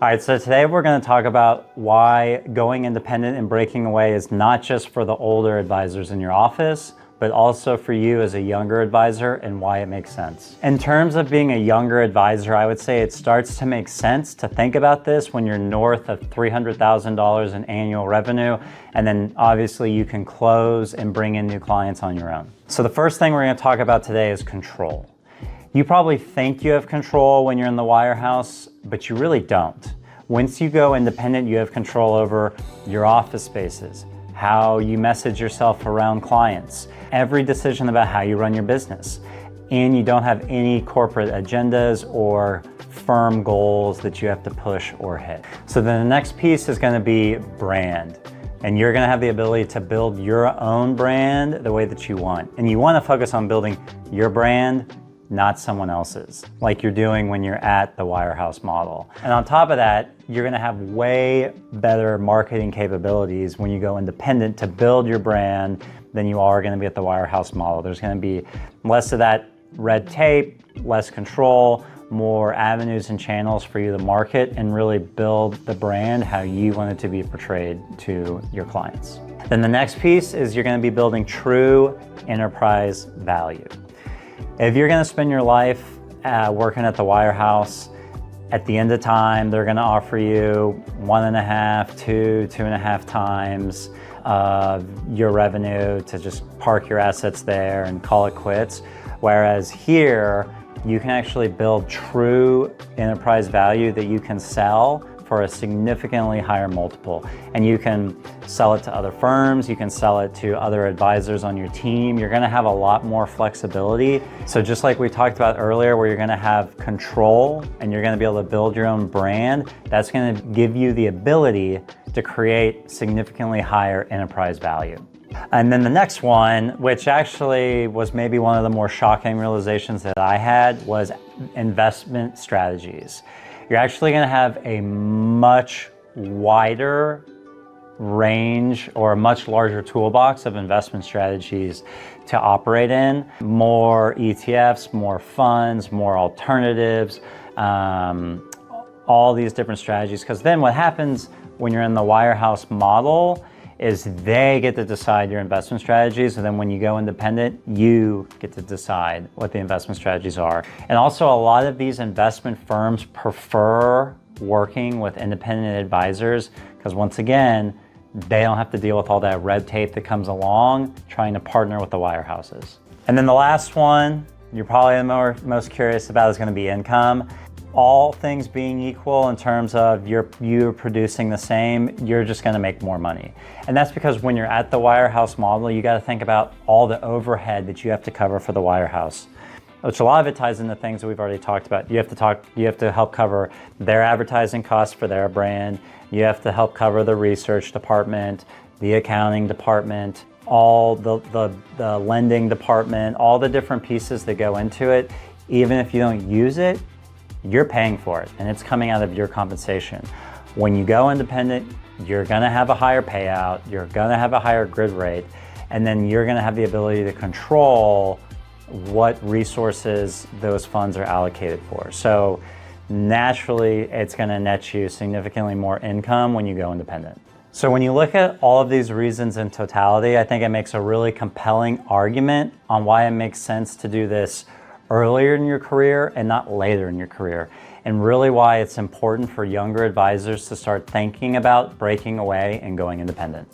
All right, so today we're going to talk about why going independent and breaking away is not just for the older advisors in your office, but also for you as a younger advisor and why it makes sense. In terms of being a younger advisor, I would say it starts to make sense to think about this when you're north of $300,000 in annual revenue, and then obviously you can close and bring in new clients on your own. So the first thing we're going to talk about today is control. You probably think you have control when you're in the wirehouse, but you really don't. Once you go independent, you have control over your office spaces, how you message yourself around clients, every decision about how you run your business. And you don't have any corporate agendas or firm goals that you have to push or hit. So then the next piece is going to be brand. And you're going to have the ability to build your own brand the way that you want. And you want to focus on building your brand, not someone else's, like you're doing when you're at the wirehouse model. And on top of that, you're gonna have way better marketing capabilities when you go independent to build your brand than you are gonna be at the wirehouse model. There's gonna be less of that red tape, less control, more avenues and channels for you to market and really build the brand how you want it to be portrayed to your clients. Then the next piece is you're gonna be building true enterprise value. If you're gonna spend your life working at the wirehouse, at the end of time, they're gonna offer you 1.5 to 2.5 times your revenue to just park your assets there and call it quits. Whereas here, you can actually build true enterprise value that you can sell for a significantly higher multiple. And you can sell it to other firms, you can sell it to other advisors on your team. You're gonna have a lot more flexibility. So just like we talked about earlier, where you're gonna have control and you're gonna be able to build your own brand, that's gonna give you the ability to create significantly higher enterprise value. And then the next one, which actually was maybe one of the more shocking realizations that I had, was investment strategies. You're actually going to have a much wider range or a much larger toolbox of investment strategies to operate in. More ETFs, more funds, more alternatives, all these different strategies. Because then what happens when you're in the wirehouse model is they get to decide your investment strategies, and then when you go independent, you get to decide what the investment strategies are. And also a lot of these investment firms prefer working with independent advisors because once again, they don't have to deal with all that red tape that comes along trying to partner with the wirehouses. And then the last one, you're probably the most curious about, is gonna be income. All things being equal in terms of you're producing the same, you're just gonna make more money. And that's because when you're at the wirehouse model, you gotta think about all the overhead that you have to cover for the wirehouse, which a lot of it ties into things that we've already talked about. You have to help cover their advertising costs for their brand. You have to help cover the research department, the accounting department, all the lending department, all the different pieces that go into it. Even if you don't use it, you're paying for it and it's coming out of your compensation. When you go independent, you're gonna have a higher payout, you're gonna have a higher grid rate, and then you're gonna have the ability to control what resources those funds are allocated for. So naturally, it's gonna net you significantly more income when you go independent. So when you look at all of these reasons in totality, I think it makes a really compelling argument on why it makes sense to do this earlier in your career and not later in your career, and really why it's important for younger advisors to start thinking about breaking away and going independent.